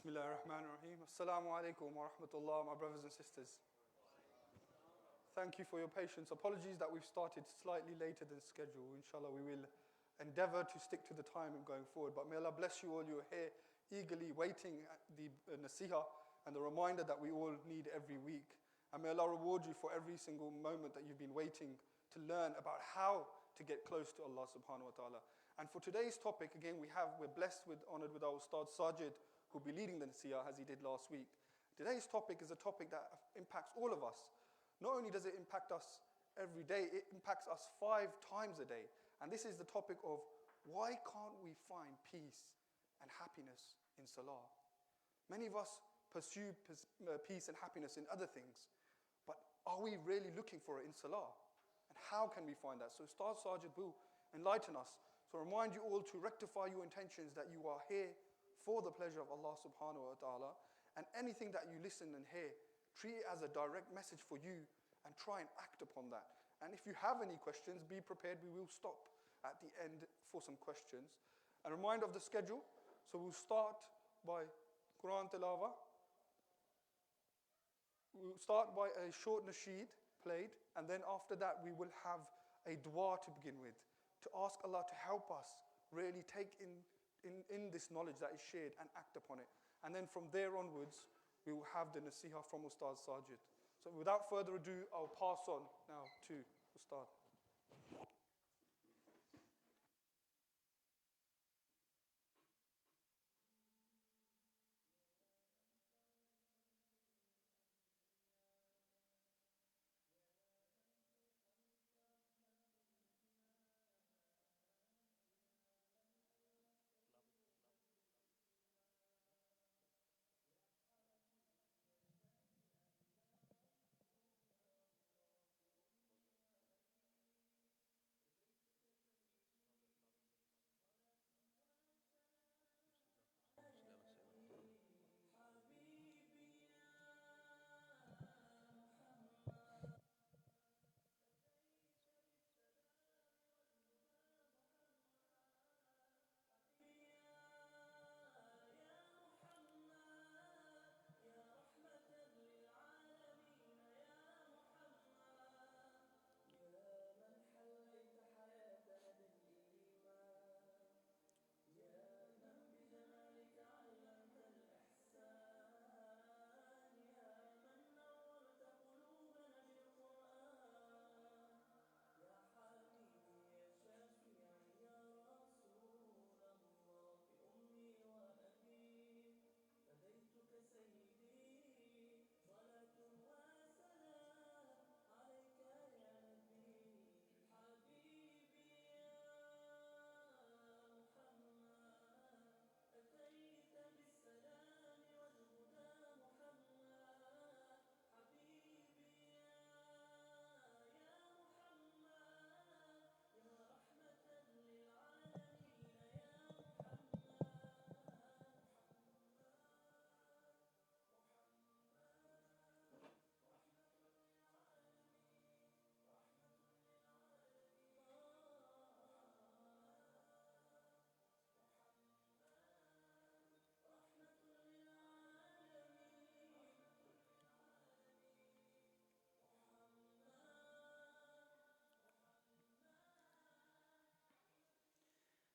Bismillah ar-Rahman ar-Rahim. Assalamu alaikum wa rahmatullah, my brothers and sisters. Thank you for your patience. Apologies that we've started slightly later than scheduled. Inshallah, we will endeavor to stick to the time going forward. But may Allah bless you all. You're here eagerly waiting at the nasiha and the reminder that we all need every week. And may Allah reward you for every single moment that you've been waiting to learn about how to get close to Allah subhanahu wa ta'ala. And for today's topic, again, we're blessed with, honored with our Ustadh Sajid, who'll be leading the nasiha as he did last week. Today's topic is a topic that impacts all of us. Not only does it impact us every day, it impacts us 5 times a day. And this is the topic of why can't we find peace and happiness in Salah? Many of us pursue peace and happiness in other things, but are we really looking for it in Salah? And how can we find that? So Ustadh Sajid will enlighten us. So remind you all to rectify your intentions that you are here for the pleasure of Allah subhanahu wa ta'ala, and anything that you listen and hear, treat it as a direct message for you and try and act upon that. And if you have any questions, be prepared. We will stop at the end for some questions. A reminder of the schedule. So we'll start by Quran Tilawah. We'll start by a short nasheed played, and then after that we will have a dua to begin with, to ask Allah to help us really take in this knowledge that is shared and act upon it. And then from there onwards, we will have the nasiha from Ustadh Sajid. So without further ado, I'll pass on now to Ustadh.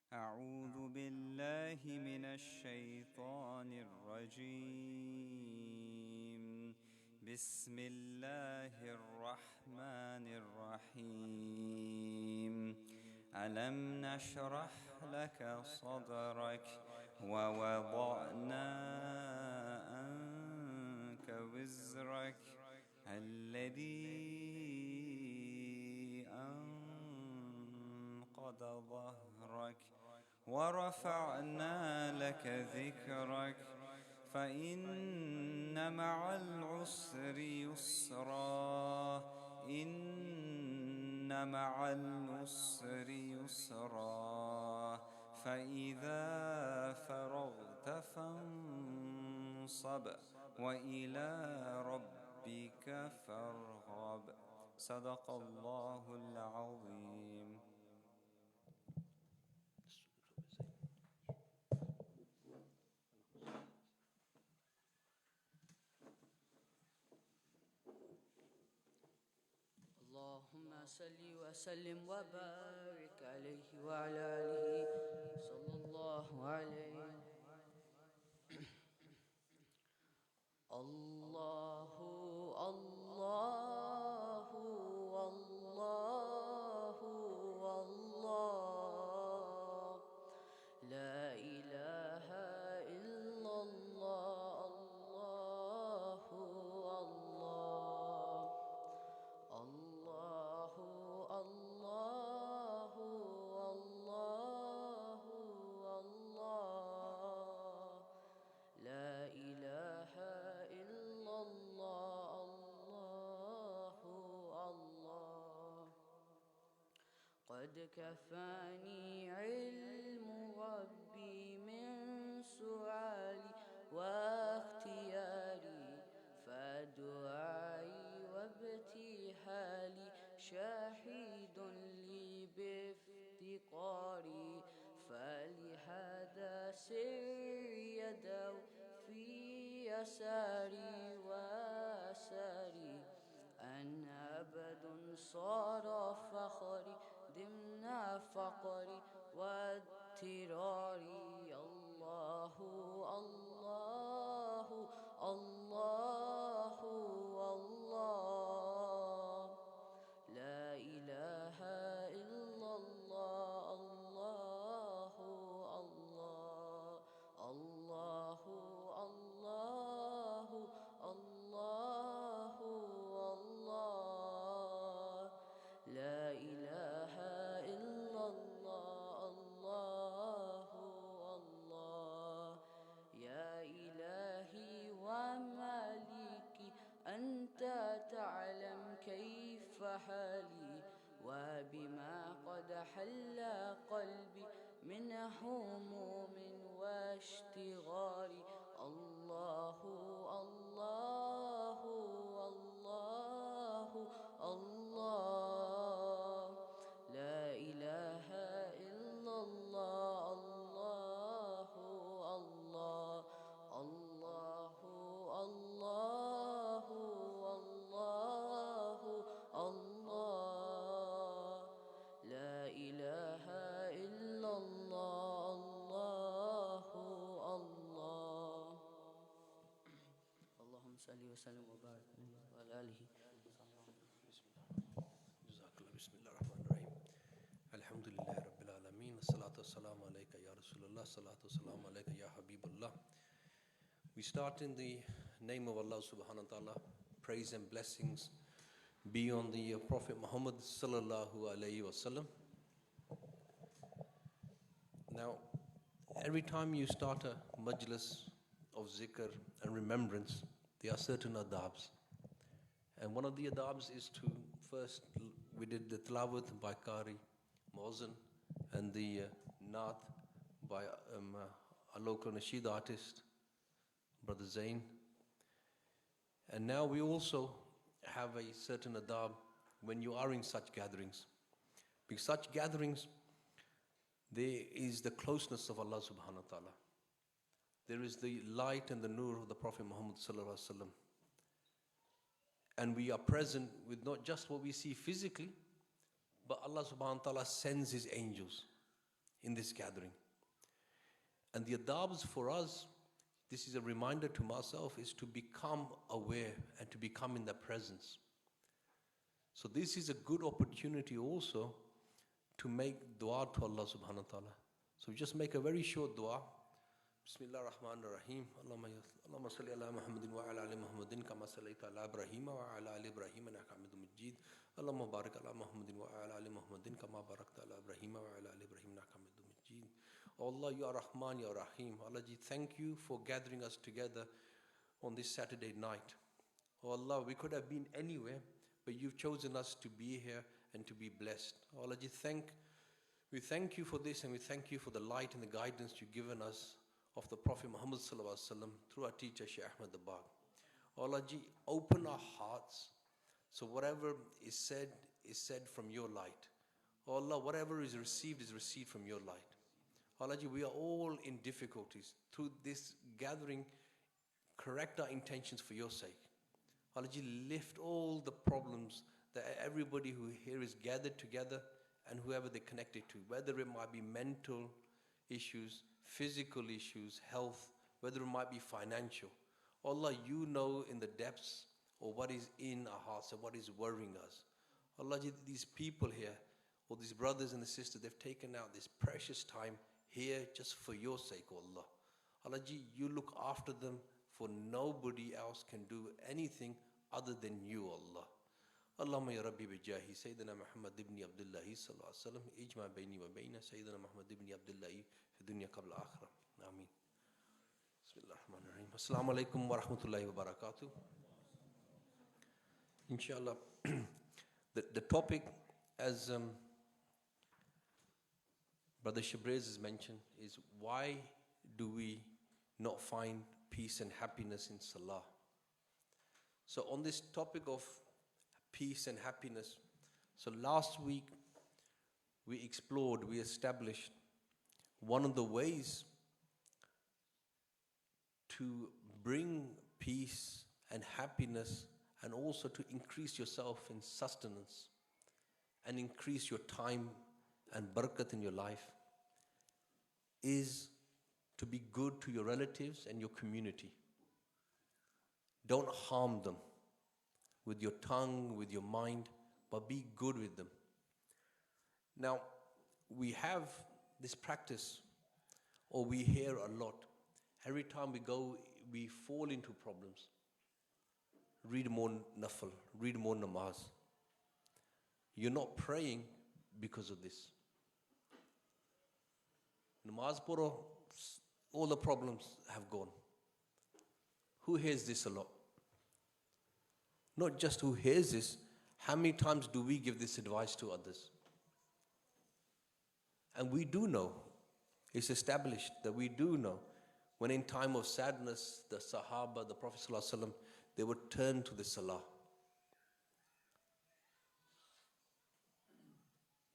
أعوذ بالله من الشيطان الرجيم بسم الله الرحمن الرحيم ألم نشرح لك صدرك ووضعنا عنك وزرك الذي أنقض ظهرك ورفعنا لك ذكرك فإن مع العسر يسرا إن مع العسر يسرا فإذا فرغت فانصب وإلى ربك فارغب صدق الله العظيم. صل وسلم وبارك عليه وعلى آله صلى الله عليه. الله الله الله الله لا إله إلا الله الله الله الله الله الله الله لا إله إلا الله الله الله قد كفاني علم ربي من سؤالي واختياري فدعائي وابتهالي شاهد لي بافتقاري فلهذا سري يدعو في يساري واساري أنا عبد صار فخري ضمن فقري واضطراري الله الله الله الله لا إله إلا الله الله الله الله الله الله الله لا إله إلا الله الله الله يا إلهي ومالكي أنت تعلم كيف حالي وبما قد حل قلبي من هموم واشتغال الله الله الله الله لا إله إلا الله الله الله الله الله الله الله لا إله إلا الله الله الله اللهم صل وسلم وبارك وعلى آله. بسم الله الرحمن الرحيم. الحمد لله رب العالمين. الصلاة والسلام عليك يا رسول الله. الصلاة والسلام عليك يا حبيب الله. We start in the name of Allah subhanahu wa ta'ala. Praise and blessings be on the Prophet Muhammad sallallahu alayhi wa sallam. Now, every time you start a majlis of zikr and remembrance, there are certain adabs. And one of the adabs is to first, we did the tilawat by Qari Muazzin and the Naat by a local nasheed artist, Brother Zain. And now we also have a certain adab when you are in such gatherings. Because such gatherings, there is the closeness of Allah subhanahu wa ta'ala. There is the light and the nur of the Prophet Muhammad sallallahu alaihi wasallam. And we are present with not just what we see physically, but Allah subhanahu wa ta'ala sends His angels in this gathering. And the adabs for us, this is a reminder to myself, is to become aware and to become in the presence. So this is a good opportunity also to make dua to Allah subhanahu wa ta'ala. So just make a very short dua. Bismillah ar-Rahman ar-Rahim. Allahumma salli ala Muhammadin wa ala ali Muhammadin kama sallaita ala Ibrahim wa ala ali Ibrahim innaka Hamidum Majid. Allahumma barik ala Muhammadin wa ala ali Muhammadin kama barakta ala Ibrahim wa ala ali Ibrahim innaka Hamidum Majid. Oh Allah, Ya Rahman, Ya Rahim. Allah ji, thank you for gathering us together on this Saturday night. Oh Allah, we could have been anywhere, but you've chosen us to be here and to be blessed. Oh Allah ji, we thank you for this, and we thank you for the light and the guidance you've given us of the Prophet Muhammad sallallahu alaihi wasallam through our teacher Shaykh Ahmad Dabag. Oh Allah ji, open our hearts so whatever is said from your light. Oh Allah, whatever is received from your light. Allah ji, we are all in difficulties. Through this gathering, correct our intentions for your sake. Allah ji, lift all the problems that everybody who here is gathered together and whoever they're connected to, whether it might be mental issues, physical issues, health, whether it might be financial. Allah, you know in the depths of what is in our hearts and what is worrying us. Allah, these people here, or these brothers and the sisters, they've taken out this precious time here just for your sake, O Allah. Allah ji, you look after them, for nobody else can do anything other than you, Allah. Allahumma ya Rabbi bijahi Sayyidina Muhammad ibn Abdullah sallallahu alaihi wasallam ijma bayni wa bayna Sayyidina Muhammad ibn Abdullah fi dunya qabla akhirah. Ameen. Bismillahirrahmanirrahim. Assalamu alaikum wa rahmatullahi wa barakatuh. Inshallah, the topic, as Brother Shabrez has mentioned, is why do we not find peace and happiness in Salah? So on this topic of peace and happiness, so last week we established one of the ways to bring peace and happiness and also to increase yourself in sustenance and increase your time and barakat in your life is to be good to your relatives and your community. Don't harm them with your tongue, with your mind, but be good with them. Now, we have this practice, or we hear a lot. Every time we go, we fall into problems. Read more nafal, read more namaz. You're not praying because of this. Namaz puro, all the problems have gone. Who hears this a lot? Not just who hears this, how many times do we give this advice to others? And we do know, it's established that we do know, when in time of sadness, the Sahaba, the Prophet ﷺ, they would turn to the Salah.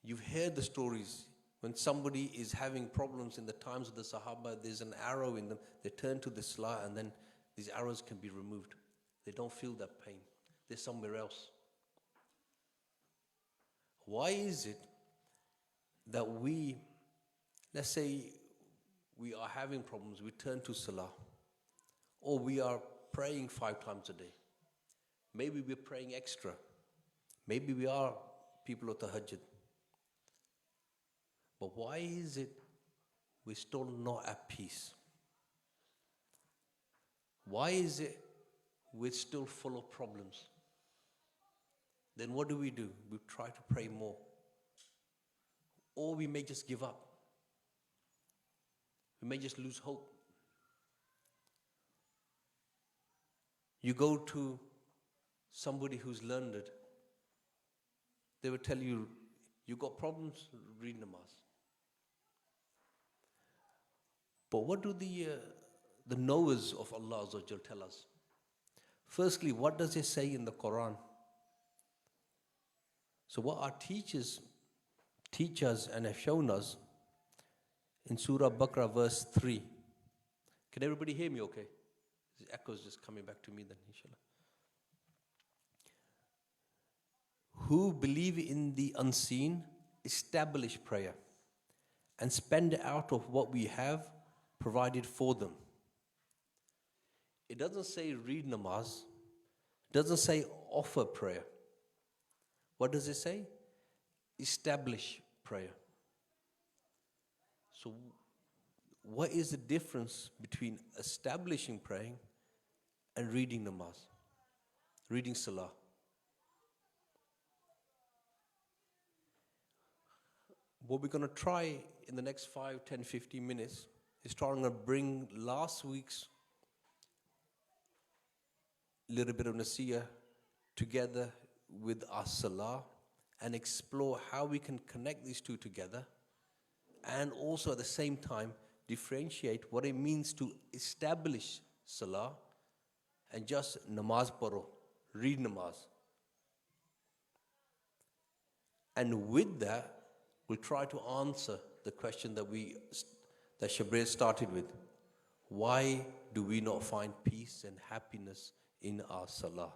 You've heard the stories. When somebody is having problems in the times of the Sahaba, there's an arrow in them, they turn to the Salah and then these arrows can be removed. They don't feel that pain. They're somewhere else. Why is it that we, let's say we are having problems, we turn to Salah, or we are praying 5 times a day. Maybe we're praying extra. Maybe we are people of Tahajjud. But why is it we're still not at peace? Why is it we're still full of problems? Then what do? We try to pray more. Or we may just give up. We may just lose hope. You go to somebody who's learned it, they will tell you, you got problems, read namaz. But what do the knowers of Allah Azza wa Jal tell us? Firstly, what does it say in the Quran? So what our teachers teach us and have shown us in Surah Baqarah verse 3. Can everybody hear me okay? The echo's just coming back to me then, inshallah. Who believe in the unseen, establish prayer and spend out of what we have provided for them. It doesn't say read namaz. It doesn't say offer prayer. What does it say? Establish prayer. So what is the difference between establishing praying and reading namaz? Reading salah? What we're going to try in the next 5, 10, 15 minutes is trying to bring last week's little bit of nasiyah together with our salah and explore how we can connect these two together, and also at the same time differentiate what it means to establish salah and just namaz paro, read namaz. And with that, we'll try to answer the question that Shabrez started with. Why do we not find peace and happiness in our salah?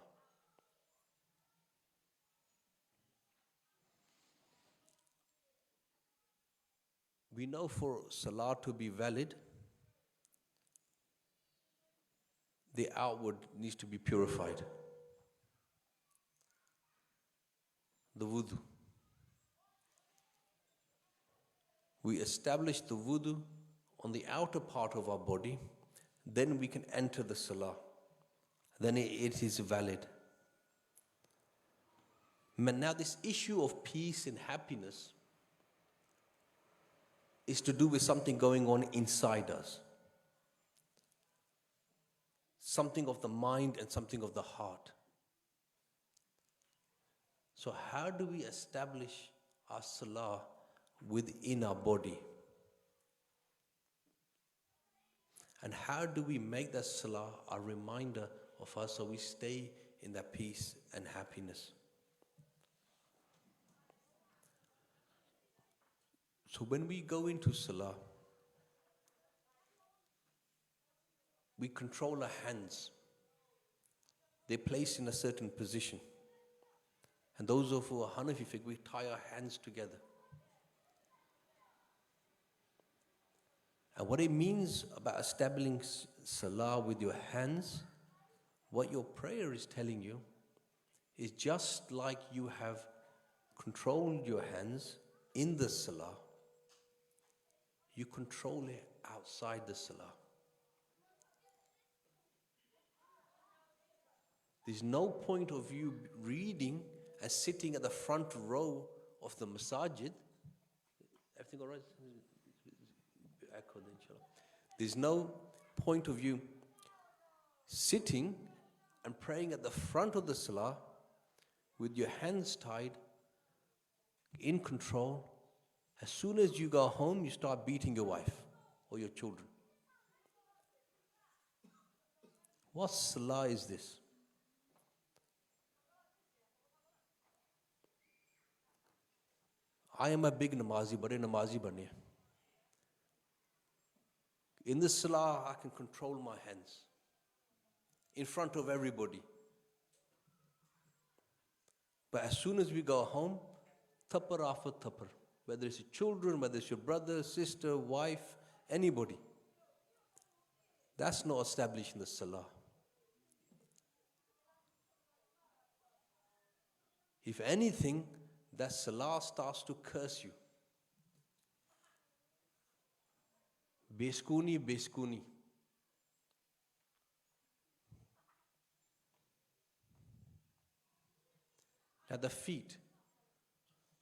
We know for Salah to be valid, the outward needs to be purified. The wudu. We establish the wudu on the outer part of our body, then we can enter the Salah. Then it is valid. Now this issue of peace and happiness is to do with something going on inside us. Something of the mind and something of the heart. So how do we establish our Salah within our body? And how do we make that Salah a reminder of us so we stay in that peace and happiness? So when we go into Salah, we control our hands. They're placed in a certain position. And those of who are Hanafi fiqh, we tie our hands together. And what it means about establishing Salah with your hands, what your prayer is telling you, is just like you have controlled your hands in the Salah, you control it outside the Salah. There's no point of you reading and sitting at the front row of the masajid. Everything all right? There's no point of you sitting and praying at the front of the Salah with your hands tied, in control. As soon as you go home, you start beating your wife or your children. What Salah is this? I am a big namazi, but a namazi bane. In the Salah, I can control my hands in front of everybody. But as soon as we go home, tapar after tapar, whether it's your children, whether it's your brother, sister, wife, anybody, that's not established in the Salah. If anything, that Salah starts to curse you. Beskuni, beskuni. Now the feet,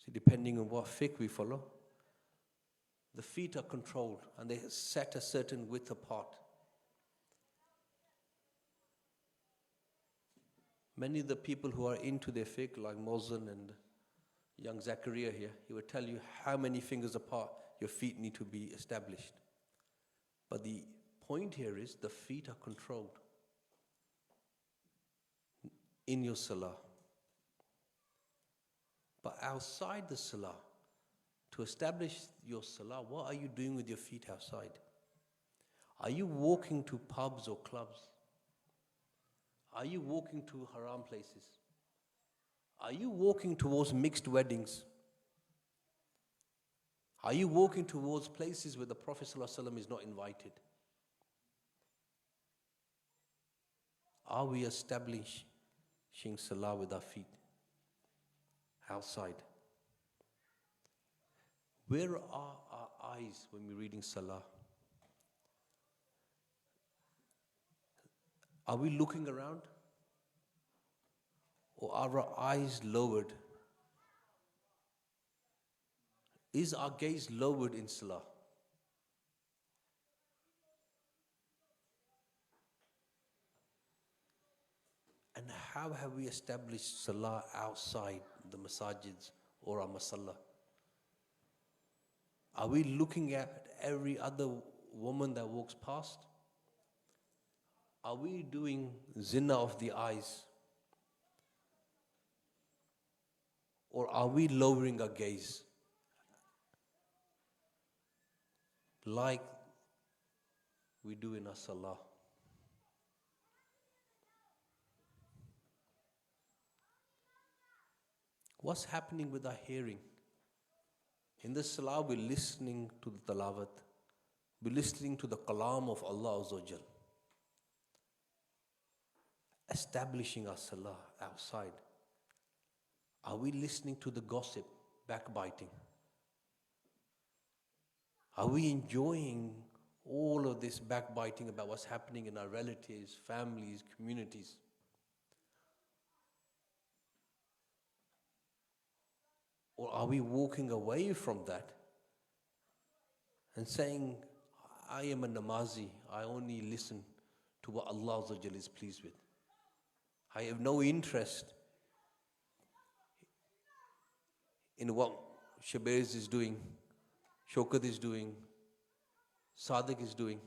see, depending on what fiqh we follow, the feet are controlled and they set a certain width apart. Many of the people who are into their fiqh, like Mohsen and young Zachariah here, he will tell you how many fingers apart your feet need to be established. But the point here is the feet are controlled in your Salah. But outside the Salah, to establish your Salah, what are you doing with your feet outside? Are you walking to pubs or clubs? Are you walking to haram places? Are you walking towards mixed weddings? Are you walking towards places where the Prophet ﷺ is not invited? Are we establishing Salah with our feet outside? Where are our eyes when we're reading Salah? Are we looking around? Or are our eyes lowered? Is our gaze lowered in Salah? And how have we established Salah outside the masajids or our masalla? Are we looking at every other woman that walks past? Are we doing zina of the eyes? Or are we lowering our gaze? Like we do in our Salah. What's happening with our hearing? In the salah, we're listening to the tilawat, we're listening to the kalam of Allah Azza wa Jal. Establishing our salah outside. Are we listening to the gossip, backbiting? Are we enjoying all of this backbiting about what's happening in our relatives, families, communities? Or are we walking away from that and saying, I am a namazi, I only listen to what Allah Azza wa Jal is pleased with. I have no interest in what Shabaiz is doing, Shaukat is doing, Sadiq is doing.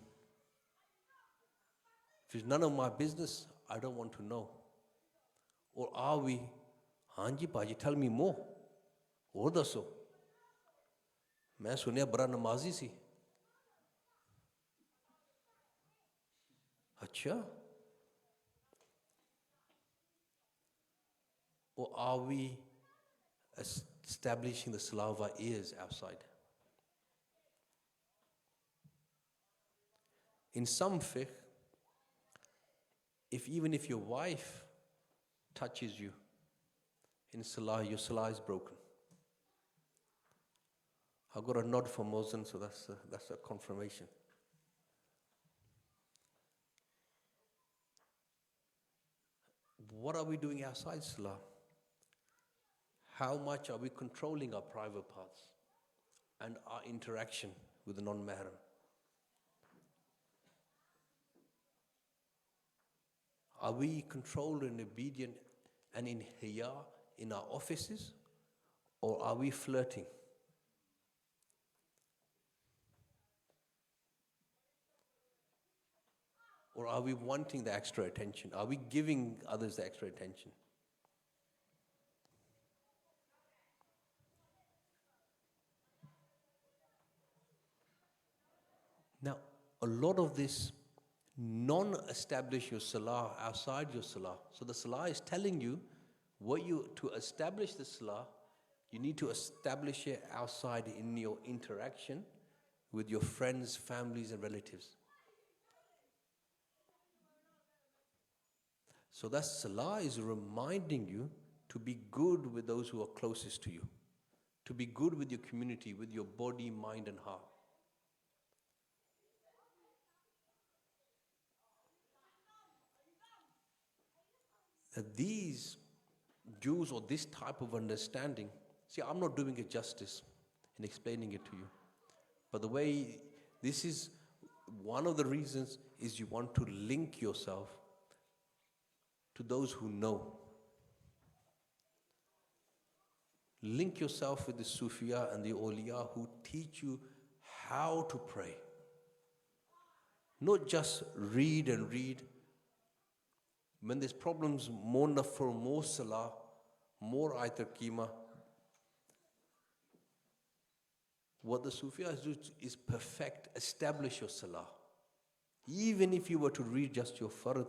If it's none of my business, I don't want to know. Or are we, Hanji Paji, tell me more. Or daso. मैं सुनिया बड़ा नमाजी सी. अच्छा. Or are we establishing the salah of our ears outside? In some fiqh, even if your wife touches you in salah, your salah is broken. I got a nod from Mohsen, so that's a confirmation. What are we doing outside salah? How much are we controlling our private parts and our interaction with the non-mahram? Are we controlled and obedient and in hiya in our offices, or are we flirting? Or are we wanting the extra attention? Are we giving others the extra attention? Now, a lot of this non-establish your salah outside your salah. So the salah is telling you to establish the salah, you need to establish it outside in your interaction with your friends, families and relatives. So that salah is reminding you to be good with those who are closest to you, to be good with your community, with your body, mind and heart. That these Jews or this type of understanding, see, I'm not doing it justice in explaining it to you. But the way, this is one of the reasons is you want to link yourself to those who know. Link yourself with the Sufiya and the Awliya who teach you how to pray. Not just read and read. When there's problems, more nafar, more salah, more ayatul qima. What the Sufiyas do is perfect, establish your salah. Even if you were to read just your fard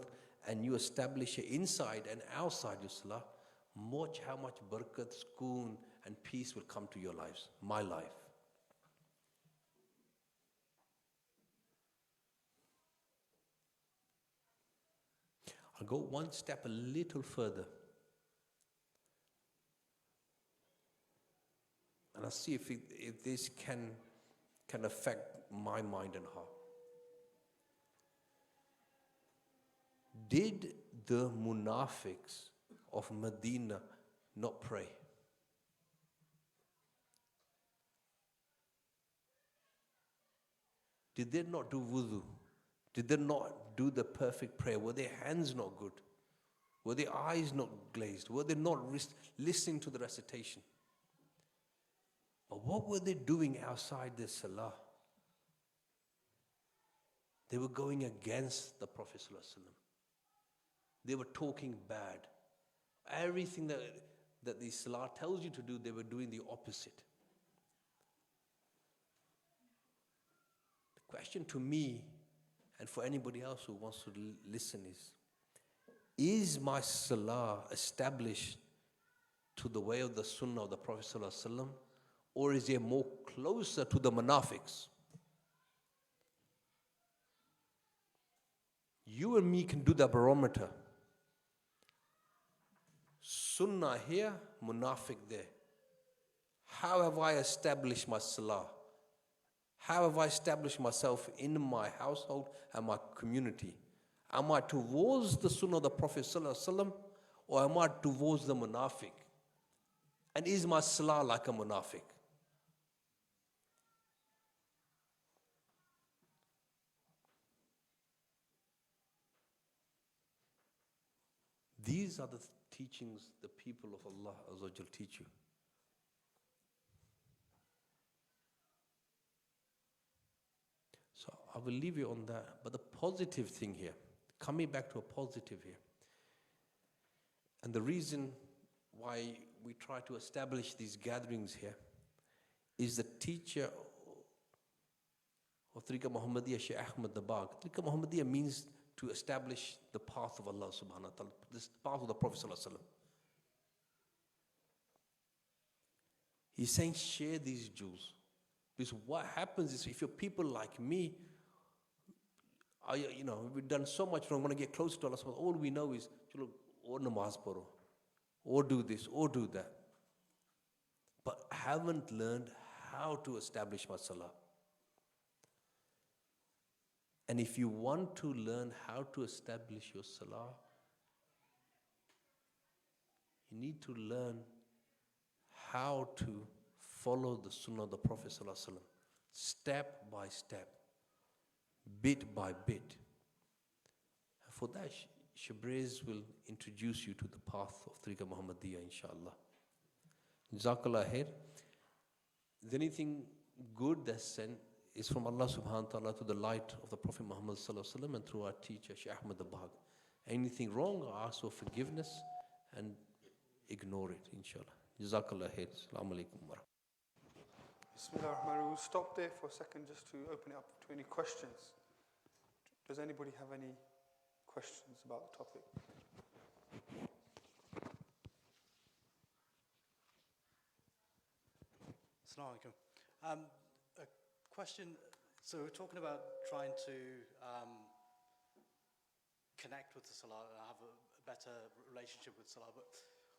and you establish it inside and outside your salah, watch how much barakat, sukoon and peace will come to your lives, my life. I'll go one step a little further. And I'll see if this can affect my mind and heart. Did the munafiqs of Medina not pray? Did they not do wudu? Did they not do the perfect prayer? Were their hands not good? Were their eyes not glazed? Were they not listening to the recitation? But what were they doing outside the salah? They were going against the Prophet ﷺ. They were talking bad. Everything that the salah tells you to do, they were doing the opposite. The question to me, and for anybody else who wants to listen, is my salah established to the way of the sunnah of the Prophet ﷺ, or is he more closer to the munafiqs? You and me can do the barometer. Sunnah here, munafiq there. How have I established my salah? How have I established myself in my household and my community? Am I towards the sunnah of the Prophet ﷺ, or am I towards the munafiq? And is my salah like a munafiq? These are the teachings the people of Allah Azza wa Jal teach you. So I will leave you on that. But the positive thing here, coming back to a positive here, and the reason why we try to establish these gatherings here is the teacher of Tariqa Muhammadiyya, Shaykh Ahmad Dabagh. Tariqa Muhammadiyya means to establish the path of Allah subhanahu wa ta'ala, this path of the Prophet sallallahu alaihi wasallam. He's saying share these jewels. Because what happens is, if you're people like me, we've done so much wrong, want to get closer to Allah subhanahu wa ta'ala, all we know is, chalo, or namaz paro, or do this, or do that. But haven't learned how to establish my salah. And if you want to learn how to establish your salah, you need to learn how to follow the sunnah of the Prophet ﷺ, step by step, bit by bit. And for that, Shabriz will introduce you to the path of Tariqa Muhammadiyya, inshallah. Jazakallah khair. Is anything good that's sent is from Allah subhanahu wa ta'ala to the light of the Prophet Muhammad sallallahu alaihi wasallam and through our teacher, Shaykh Ahmad Dabagh. Anything wrong, I ask for forgiveness and ignore it, inshallah. Jazakallah khair. Assalamu alaikum wa rahmatullah. Bismillah ar-Rahman. We'll stop there for a second just to open it up to any questions. Does anybody have any questions about the topic? Assalamu alaikum. A question, so we're talking about trying to connect with the Salah and have a better relationship with Salah, but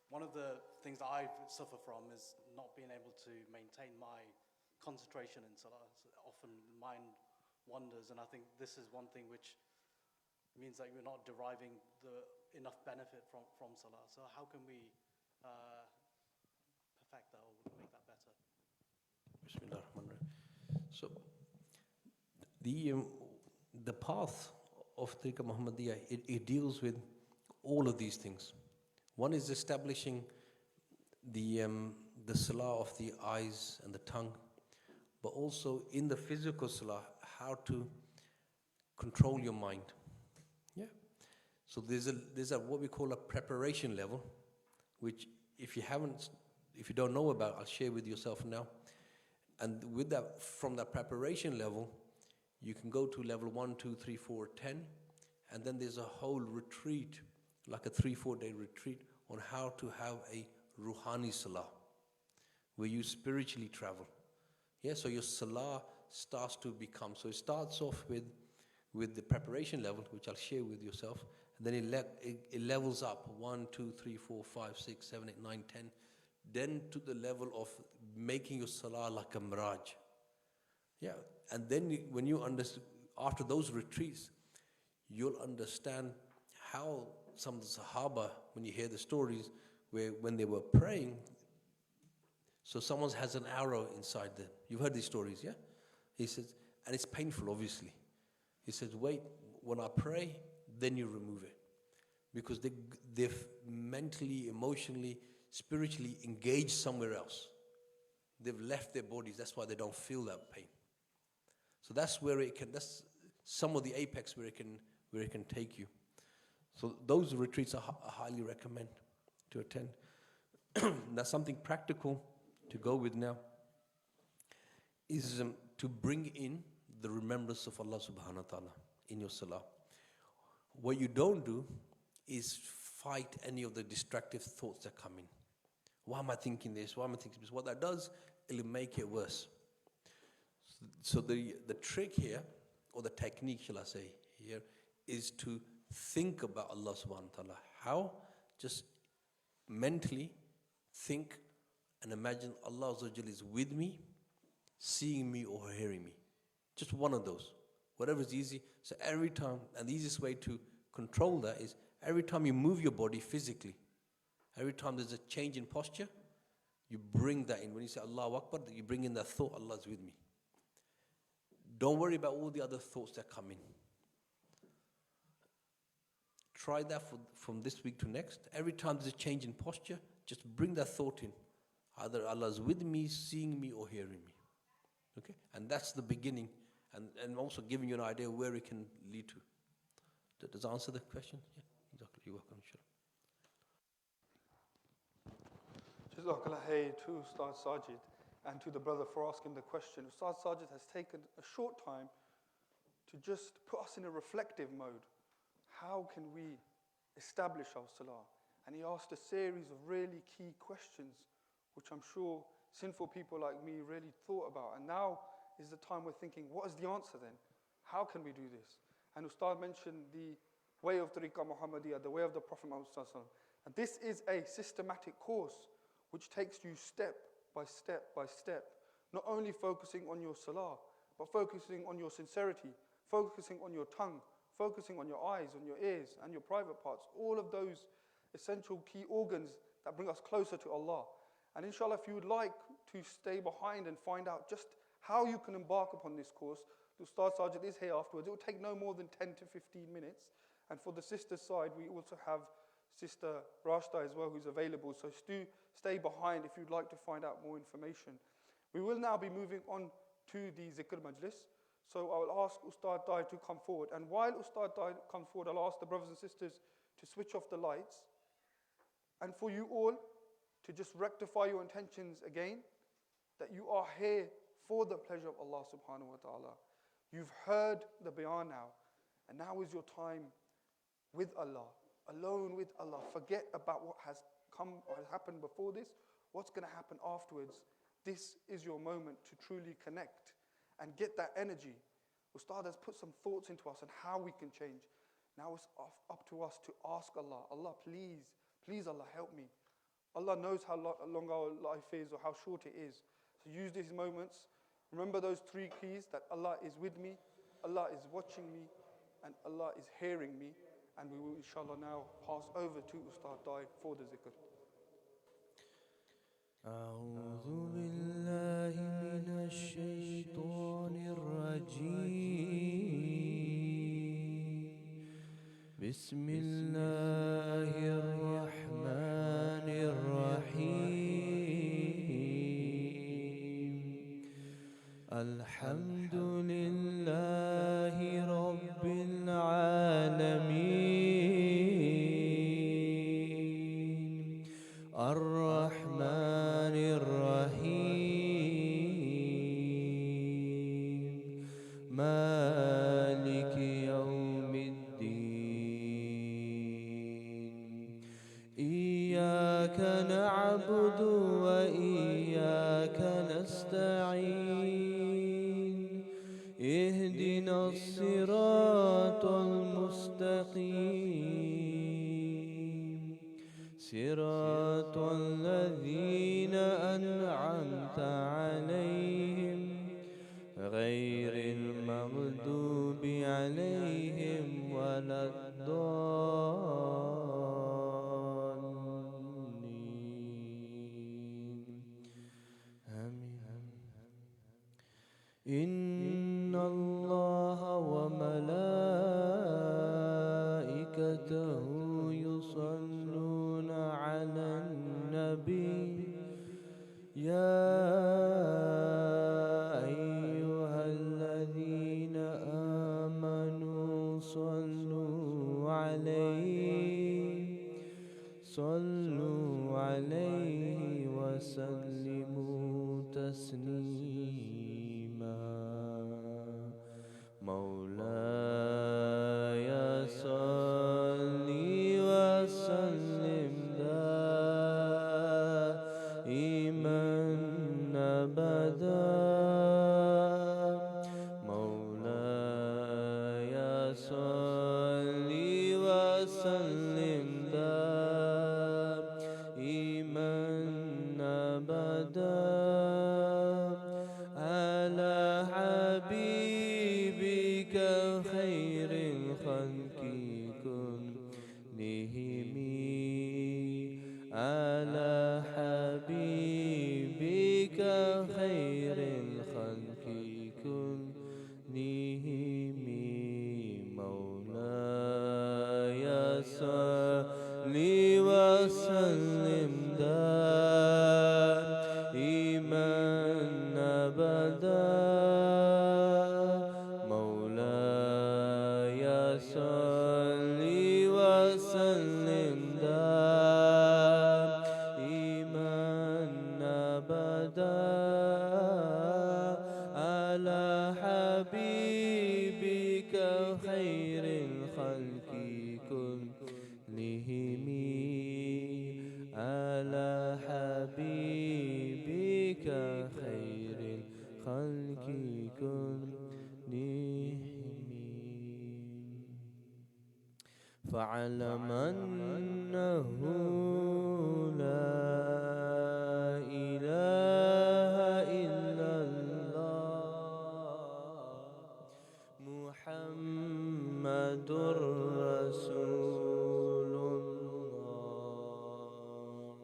one of the things that I suffer from is not being able to maintain my concentration in Salah. So often mind wanders, and I think this is one thing which means that you're not deriving enough benefit from Salah. So how can we perfect that or make that better? Bismillahirrahmanirrahim. So, the path of Tariqa Muhammadiyya, it deals with all of these things. One is establishing the salah of the eyes and the tongue, but also in the physical salah, how to control your mind. Yeah. So there's a what we call a preparation level, which if you don't know about, I'll share with yourself now. And with that, from that preparation level, you can go to level 1, 2, 3, 4, 10, and then there's a whole retreat, like a 3-4 day retreat on how to have a ruhani salah, where you spiritually travel. Yeah, so your salah starts to become, so it starts off with the preparation level, which I'll share with yourself, and then it levels up 1, 2, 3, 4, 5, 6, 7, 8, 9, 10, then to the level of making your salah like a miraj. Yeah, and then when you understand, after those retreats, you'll understand how some of the Sahaba, when you hear the stories, where when they were praying, so someone has an arrow inside them. You've heard these stories, yeah? He says, and it's painful, obviously. He says, wait, when I pray, then you remove it. Because they're mentally, emotionally, spiritually engaged somewhere else. They've left their bodies, that's why they don't feel that pain. So that's some of the apex where it can take you. So those retreats I highly recommend to attend. That's something practical to go with now, is to bring in the remembrance of Allah subhanahu wa ta'ala in your salah. What you don't do is fight any of the distractive thoughts that come in. Why am I thinking this? Why am I thinking this? What that does, it'll make it worse. So the trick here, or the technique, shall I say, here, is to think about Allah subhanahu wa ta'ala. How? Just mentally think and imagine Allah Azza wa Jalla is with me, seeing me or hearing me. Just one of those. Whatever is easy. So every time, and the easiest way to control that is every time you move your body physically, every time there's a change in posture, you bring that in. When you say Allahu Akbar, you bring in that thought, Allah is with me. Don't worry about all the other thoughts that come in. Try that from this week to next. Every time there's a change in posture, just bring that thought in. Either Allah is with me, seeing me, or hearing me. Okay? And that's the beginning. And also giving you an idea where it can lead to. Does that answer the question? Yeah, exactly. You're welcome, inshallah. Jazakallah khair to Ustadh Sajid and to the brother for asking the question. Ustadh Sajid has taken a short time to just put us in a reflective mode. How can we establish our salah? And he asked a series of really key questions, which I'm sure sinful people like me really thought about. And now is the time we're thinking, what is the answer then? How can we do this? And Ustadh mentioned the way of Tariqah Muhammadiyah, the way of the Prophet Muhammad Sallallahu Alaihi Wasallam. And this is a systematic course which takes you step by step by step, not only focusing on your salah, but focusing on your sincerity, focusing on your tongue, focusing on your eyes, on your ears, and your private parts, all of those essential key organs that bring us closer to Allah. And inshallah, if you would like to stay behind and find out just how you can embark upon this course, the Ustadh Sajid is here afterwards. It will take no more than 10 to 15 minutes. And for the sisters' side, we also have Sister Rashta as well, who's available. So stay behind if you'd like to find out more information. We will now be moving on to the Zikr Majlis. So I will ask Ustadh Dai to come forward. And while Ustadh Dai comes forward, I'll ask the brothers and sisters to switch off the lights. And for you all to just rectify your intentions again, that you are here for the pleasure of Allah subhanahu wa ta'ala. You've heard the bayan now, and now is your time with Allah, alone with Allah. Forget about what has come or has happened before this, what's going to happen afterwards. This is your moment to truly connect and get that energy. Ustadh has put some thoughts into us on how we can change. Now it's up to us to ask Allah, Allah, please Allah, help me. Allah knows how long our life is or how short it is. So use these moments. Remember those three keys, that Allah is with me, Allah is watching me, and Allah is hearing me. And we will inshallah now pass over to Ustadh Dai for the zikr. أعوذ بالله من الشيطان الرجيم بسم الله الرحمن الرحيم الحمد لله رب العالمين الرحمن الرحيم مالك يوم الدين إياك نعبد وإياك نستعين اهدنا الصراط المستقيم صراط الذين أنعمت عليهم غير المغضوب عليهم ولا الضالين آمين إن الله وملائكته يصلون على النبي يا أيها الذين آمنوا صلوا عليه وسلموا تسليما مولاي صل وسلم دائما وسلم دائما أبدا على حبيبك خير الخلق كلهم على حبيبك خير الخلق كلهم مولاي صل وسلم دائما أبدا مولاي صل وسلم دائما أبدا على حبيبك خير الخلق كلهم على حبيبك خير الخلق كلهم فاعلم أنه لا إله إلا الله محمد رسول الله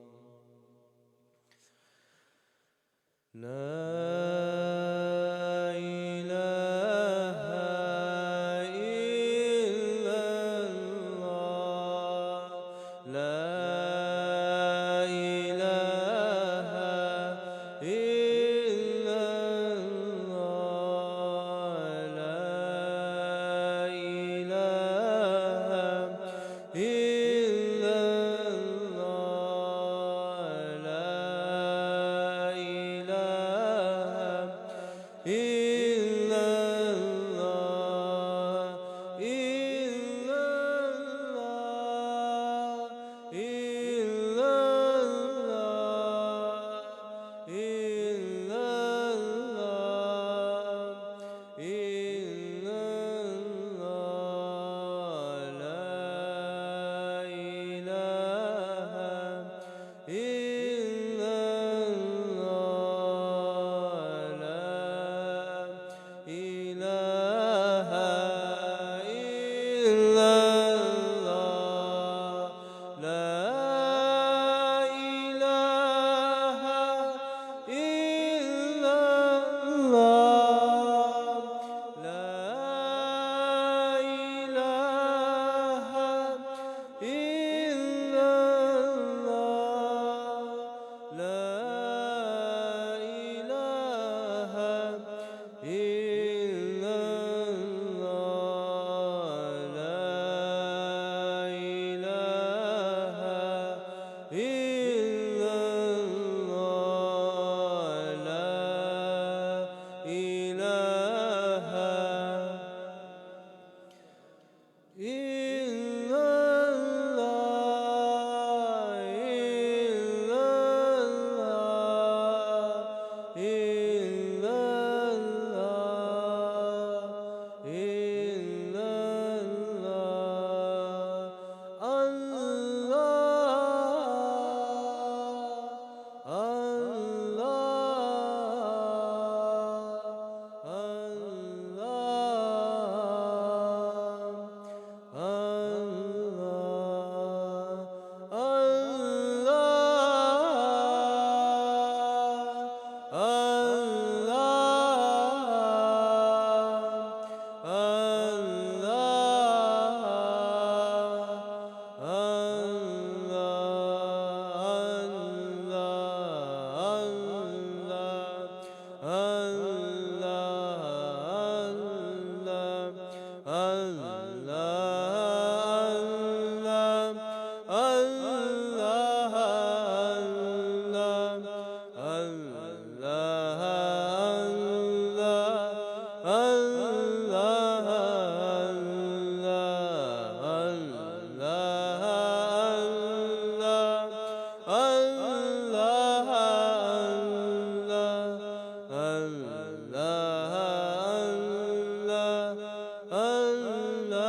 لا إله إلا الله لا إله إلا الله لا إله إلا الله لا إله إلا الله إلا الله إلا الله إلا الله إلا الله لا إله إلا الله لا إله إلا الله لا إله إلا الله لا إله إلا الله لا إله إلا الله لا إله إلا الله لا إله إلا الله إلا الله إلا الله إلا الله Allah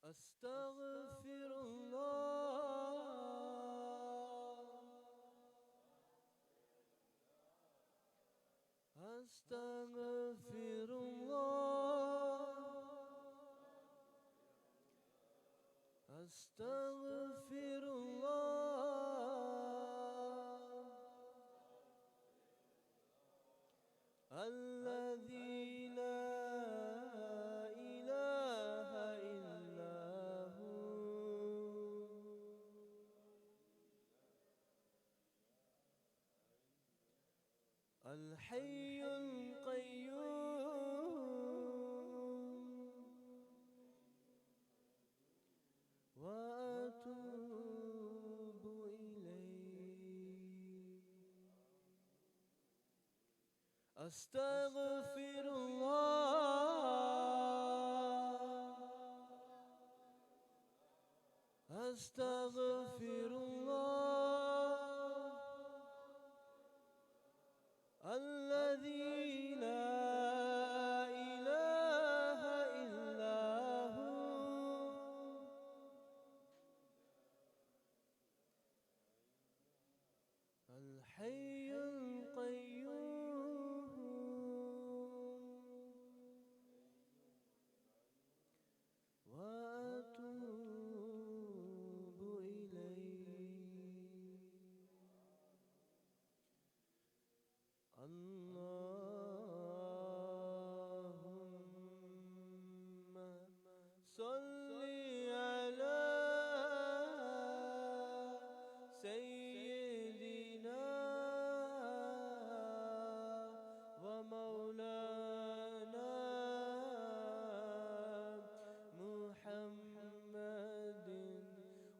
أستغفر الله أستغفر الله أستغفر الله الذي لا إله إلا هو الحي القيوم وأتوب إليه أستغفر الله أستغفر الله الذي لا إله إلا هو الحي القيوم وأتوب إليه اللهم صل على سيدنا ومولانا محمد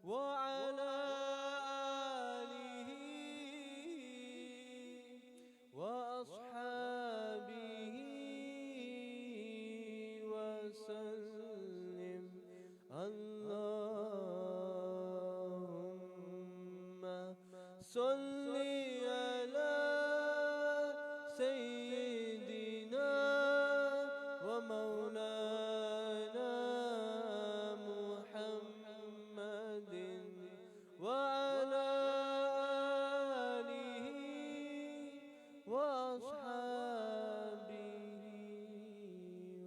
وعلى آله وأصحابه وسلم اللهم صل على سيدنا ومولانا محمد وعلى آله وأصحابه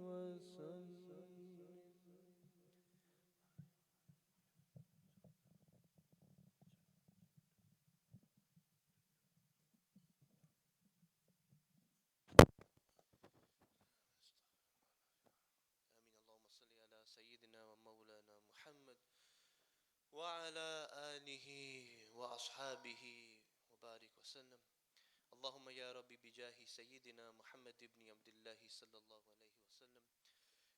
وسلم آمين. اللهم صل على سيدنا ومولانا محمد وعلى آله وأصحابه وبارك وسلم. اللهم يا ربي بجاه سيدنا محمد بن عبد الله صلى الله عليه وسلم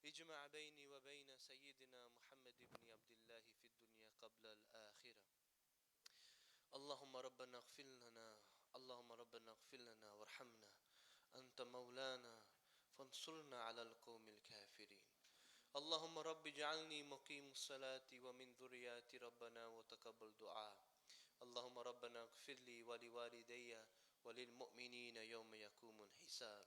اجمع بيني وبين سيدنا محمد بن عبد الله في الدنيا قبل الآخرة. اللهم ربنا اغفر لنا، اللهم ربنا اغفر لنا وارحمنا، أنت مولانا فانصرنا على القوم الكافرين. اللهم رب اجعلني مقيم الصلاة ومن ذرياتي ربنا وتقبل دعاء. اللهم ربنا اغفر لي ولوالدي وللمؤمنين يوم يقوم الحساب.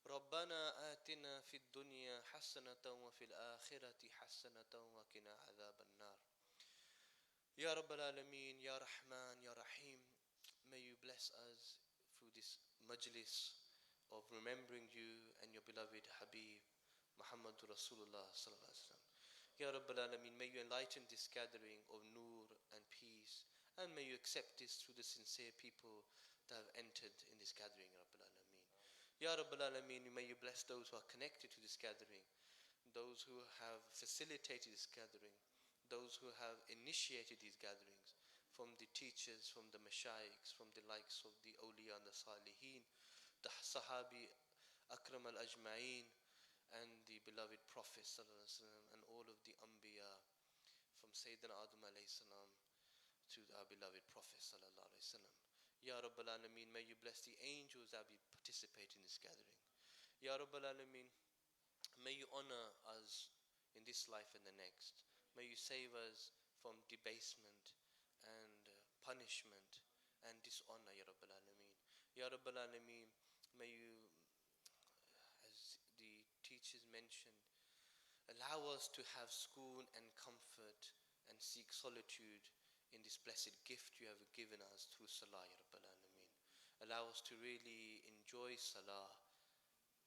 ربنا آتنا في الدنيا حسنة وفي الآخرة حسنة وقنا عذاب النار. Ya Rabbal Alameen, Ya Rahman, Ya Rahim, may you bless us through this majlis of remembering you and your beloved Habib, Muhammad Rasulullah Sallallahu Alaihi Wasallam. Ya Rabbal Alameen, may you enlighten this gathering of nur and peace, and may you accept this through the sincere people that have entered in this gathering, Ya Rabbal Alameen. Ya Rabbal Alameen, may you bless those who are connected to this gathering, those who have facilitated this gathering, those who have initiated these gatherings, from the teachers, from the mashaykhs, from the likes of the awliya and the salihin, the sahabi akram al-ajma'een, and the beloved Prophet sallallahu alaihi wasallam, and all of the anbiya, from Sayyidina Adam alayhi salam to our beloved Prophet sallallahu alaihi wasallam. Ya Rabbal Alameen, may you bless the angels that will participate in this gathering. Ya Rabbal Alameen, may you honor us in this life and the next. May you save us from debasement and punishment and dishonor, Ya Rabbal Alameen. Ya Rabbal Alameen, may you, as the teachers mentioned, allow us to have schoon and comfort and seek solitude in this blessed gift you have given us through Salah, Ya Rabbal Alameen. Allow us to really enjoy Salah,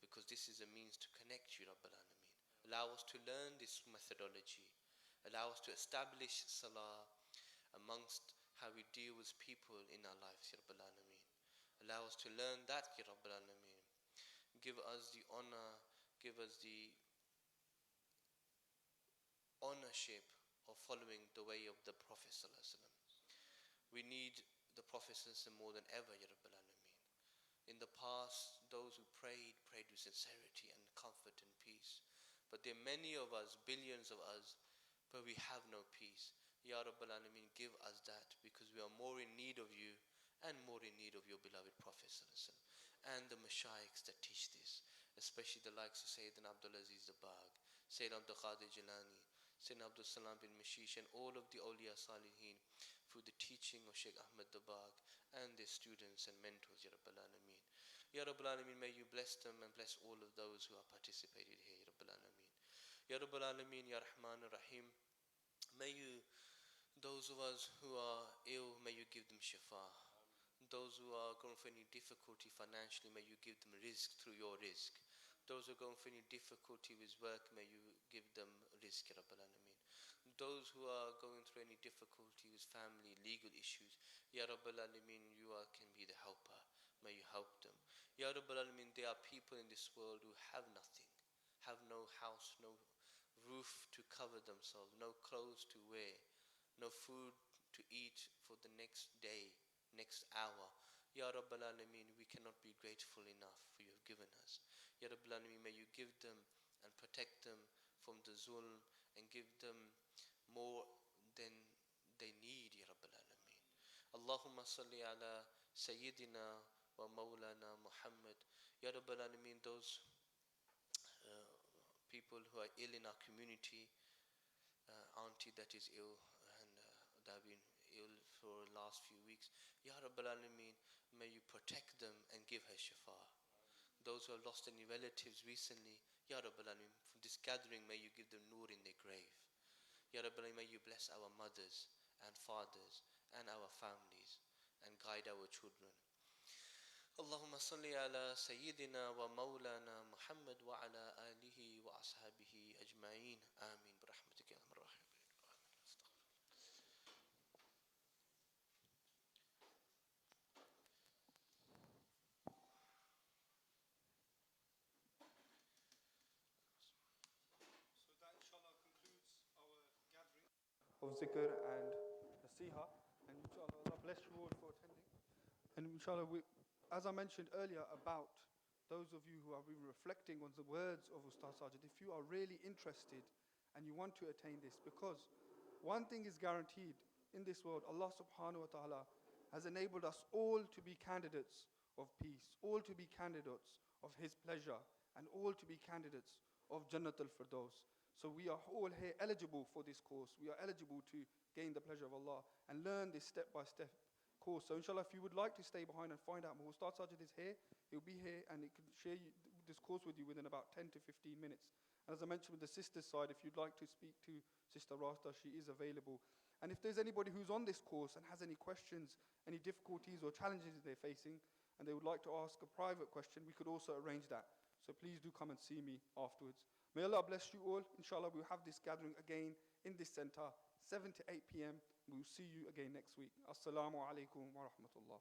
because this is a means to connect you, Rabbal Alameen. Allow us to learn this methodology. Allow us to establish Salah amongst how we deal with people in our lives, Ya Rabbal Alameen. Allow us to learn that, Ya Rabbal Alameen. Give us the honor, give us the ownership of following the way of the Prophet Sallallahu Alaihi Wasallam. We need the Prophet Sallallahu Alaihi Wasallam more than ever, Ya Rabbal Alameen. In the past, those who prayed with sincerity and comfort and peace. But there are many of us, billions of us, but we have no peace. Ya Rabbal Alameen, give us that, because we are more in need of you and more in need of your beloved Prophet Sallallahu Alaihi Wasallam, and the mashaykhs that teach this, especially the likes of Sayyidina Abdul Aziz Dabag, Sayyidina Abdul Qadir Jilani, Sayyidina Abdul Salam bin Mashish, and all of the awliya salihin, through the teaching of Shaykh Ahmad Dabag and their students and mentors, Ya Rabbal Alameen. Ya Rabbal Alameen, may you bless them and bless all of those who have participated here, Ya Rabbal Alameen. Ya Rabbal Alameen, Ya Rahman Rahim, may you, those of us who are ill, may you give them shifa. Those who are going through any difficulty financially, may you give them rizq through your rizq. Those who are going through any difficulty with work, may you give them rizq, Ya Rabbal Alameen. Those who are going through any difficulty with family, legal issues, Ya Rabbal Alameen, you can be the helper. May you help them. Ya Rabbal Alameen, there are people in this world who have nothing, have no house, no roof to cover themselves, no clothes to wear, no food to eat for the next day, next hour. Ya Rabbal Alameen, we cannot be grateful enough for you have given us. Ya Rabbal Alameen, may you give them and protect them from the zulm and give them more than they need, Ya Rabbal Alameen. Allahumma salli ala Sayyidina wa Mawlana Muhammad. Ya Rabbal Alameen, those people who are ill in our community, auntie that is ill and that have been ill for the last few weeks, Ya Rabbal Alameen, may you protect them and give her shifa. Those who have lost any relatives recently, Ya Rabbal Alameen, from this gathering, may you give them nur in their grave. Ya Rabbal Alameen, may you bless our mothers and fathers and our families and guide our children. اللهم صل على سيدنا ومولانا محمد وعلى آله وأصحابه أجمعين آمين برحمتك يا أرحم الراحمين. So that inshallah concludes our gathering of zikr and nasiha, and inshallah Allah bless you all for attending. And inshallah, as I mentioned earlier about those of you who have been reflecting on the words of Ustadh Sajid, if you are really interested and you want to attain this, because one thing is guaranteed in this world, Allah subhanahu wa ta'ala has enabled us all to be candidates of peace, all to be candidates of His pleasure, and all to be candidates of Jannat al-Firdaus. So we are all here eligible for this course. We are eligible to gain the pleasure of Allah and learn this step-by-step course. So inshallah, if you would like to stay behind and find out more, Ustadh Sajid is here. He'll be here and he can share this course with you within about 10 to 15 minutes. And as I mentioned with the sisters side, if you'd like to speak to Sister Rasta, she is available. And if there's anybody who's on this course and has any questions, any difficulties or challenges they're facing, and they would like to ask a private question, we could also arrange that. So please do come and see me afterwards. May Allah bless you all. Inshallah, we'll have this gathering again in this center, 7 to 8 p.m. We'll see you again next week. Assalamu alaikum wa rahmatullah.